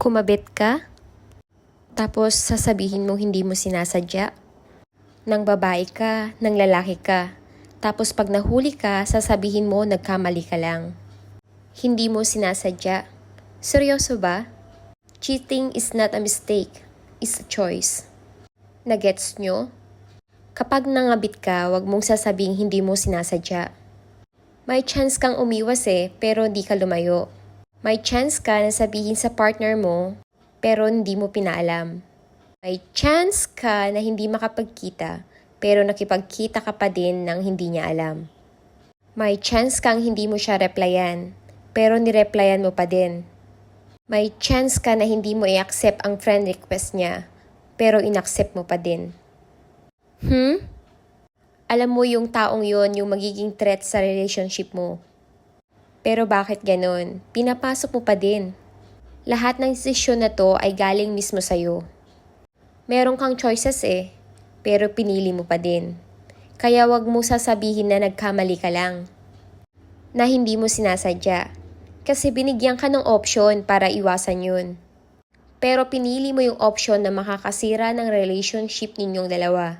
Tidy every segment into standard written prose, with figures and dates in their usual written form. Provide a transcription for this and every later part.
Kumabit ka, tapos sasabihin mo hindi mo sinasadya. Nang babae ka, nang lalaki ka, tapos pag nahuli ka, sasabihin mo nagkamali ka lang. Hindi mo sinasadya. Seryoso ba? Cheating is not a mistake, it's a choice. Nagets nyo? Kapag nangabit ka, wag mong sasabing hindi mo sinasadya. May chance kang umiwas pero hindi ka lumayo. May chance ka na sabihin sa partner mo, pero hindi mo pinaalam. May chance ka na hindi makapagkita, pero nakipagkita ka pa din nang hindi niya alam. May chance kang hindi mo siya replyan, pero nireplyan mo pa din. May chance ka na hindi mo i-accept ang friend request niya, pero inaccept mo pa din. Alam mo yung taong yon yung magiging threat sa relationship mo. Pero bakit ganon? Pinapasok mo pa din. Lahat ng desisyon na to ay galing mismo sa'yo. Meron kang choices pero pinili mo pa din. Kaya wag mo sasabihin na nagkamali ka lang. Na hindi mo sinasadya. Kasi binigyan ka ng option para iwasan yun. Pero pinili mo yung option na makakasira ng relationship ninyong dalawa.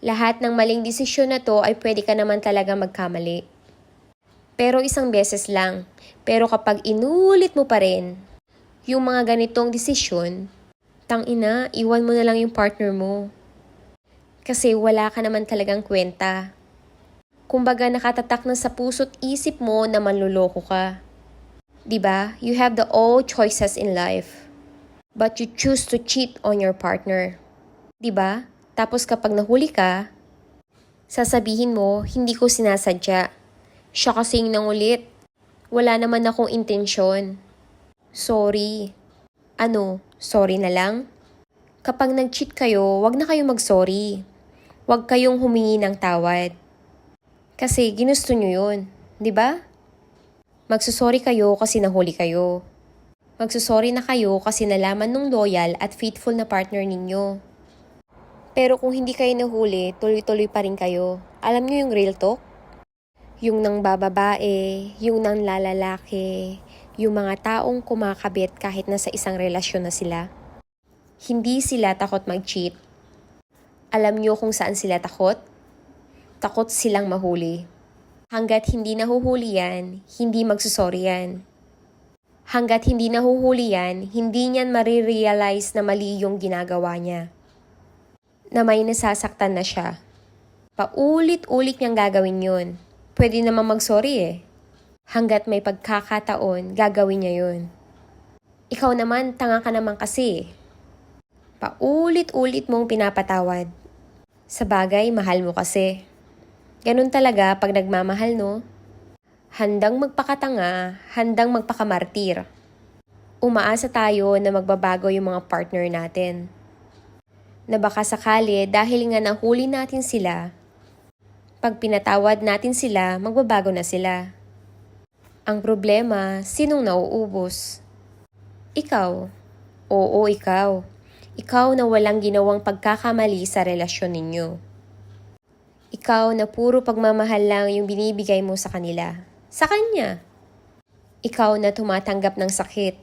Lahat ng maling desisyon na to ay pwede ka naman talaga magkamali. Pero isang beses lang. Pero kapag inulit mo pa rin, yung mga ganitong desisyon, tangina, iwan mo na lang yung partner mo. Kasi wala ka naman talagang kwenta. Kumbaga nakatatak na sa puso't isip mo na manluloko ka. Diba? You have the all choices in life. But you choose to cheat on your partner. Diba? Tapos kapag nahuli ka, sasabihin mo, hindi ko sinasadya. Siya kasing nangulit. Wala naman akong intensyon. Sorry. Ano, sorry na lang? Kapag nag-cheat kayo, wag na kayong mag-sorry. Wag kayong humingi ng tawad. Kasi ginusto nyo yun, di ba? Magsusorry kayo kasi nahuli kayo. Magsusorry na kayo kasi nalaman nung loyal at faithful na partner ninyo. Pero kung hindi kayo nahuli, tuloy-tuloy pa rin kayo. Alam nyo yung real talk? Yung nang bababae, yung nang lalalaki, yung mga taong kumakabit kahit nasa isang relasyon na sila. Hindi sila takot mag-cheat. Alam nyo kung saan sila takot? Takot silang mahuli. Hanggat hindi nahuhuli yan, hindi magsusorry yan. Hanggat hindi nahuhuli yan, hindi niyan marirealize na mali yung ginagawa niya. Na may nasasaktan na siya. Paulit-ulit niyang gagawin yun. Pwede naman mag-sorry Hanggat may pagkakataon, gagawin niya yun. Ikaw naman, tanga ka naman kasi. Paulit-ulit mong pinapatawad. Sa bagay, mahal mo kasi. Ganun talaga pag nagmamahal, no? Handang magpakatanga, handang magpakamartir. Umaasa tayo na magbabago yung mga partner natin. Na baka sakali dahil nga nahuli natin sila, pag pinatawad natin sila, magbabago na sila. Ang problema, sinong nauubos? Ikaw. Oo, ikaw. Ikaw na walang ginawang pagkakamali sa relasyon ninyo. Ikaw na puro pagmamahal lang yung binibigay mo sa kanila. Sa kanya. Ikaw na tumatanggap ng sakit.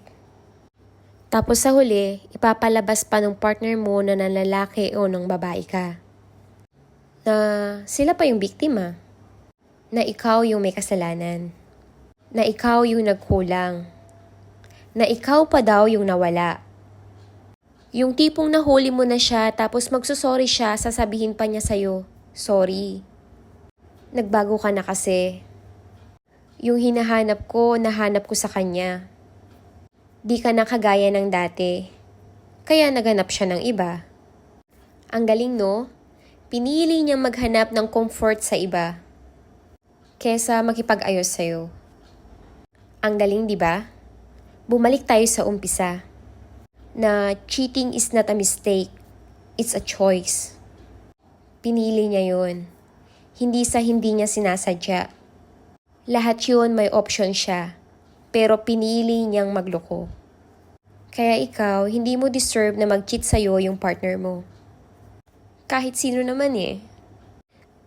Tapos sa huli, ipapalabas pa ng partner mo na ng lalaki o ng babae ka. Na sila pa yung biktima. Na ikaw yung may kasalanan. Na ikaw yung nagkulang. Na ikaw pa daw yung nawala. Yung tipong nahuli mo na siya tapos magsusorry siya, sasabihin pa niya sa'yo, sorry. Nagbago ka na kasi. Yung hinahanap ko, nahanap ko sa kanya. Di ka na kagaya ng dati. Kaya naganap siya ng iba. Ang galing, no? Pinili niyang maghanap ng comfort sa iba kesa makipag-ayos sa'yo. Ang galing, di ba? Bumalik tayo sa umpisa. Na cheating is not a mistake. It's a choice. Pinili niya yun. Hindi sa hindi niya sinasadya. Lahat yun may option siya. Pero pinili niyang magloko. Kaya ikaw, hindi mo deserve na mag-cheat sa'yo yung partner mo. Kahit sino naman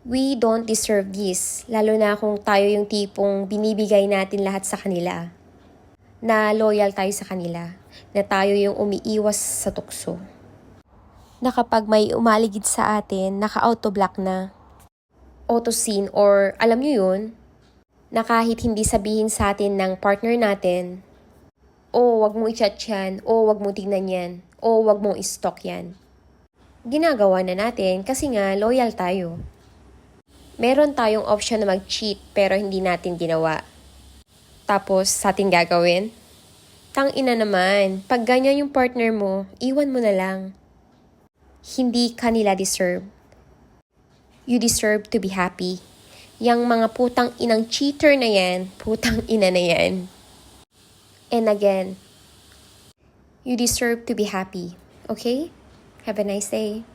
We don't deserve this, lalo na kung tayo yung tipong binibigay natin lahat sa kanila. Na loyal tayo sa kanila. na tayo yung umiiwas sa tukso. Na kapag may umaligid sa atin, naka-auto-block na. Auto-scene or alam nyo yun, na kahit hindi sabihin sa atin ng partner natin, wag mong i-chat yan, wag mong tignan yan, wag mong i-stalk yan. Ginagawa na natin kasi nga loyal tayo. Meron tayong option na mag-cheat pero hindi natin ginawa. Tapos sa atin gagawin? Tang-ina naman, pag ganyan yung partner mo, iwan mo na lang. Hindi ka nila deserve. You deserve to be happy. Yang mga putang inang cheater na yan, putang ina na yan. And again, you deserve to be happy. Okay? Have a nice day.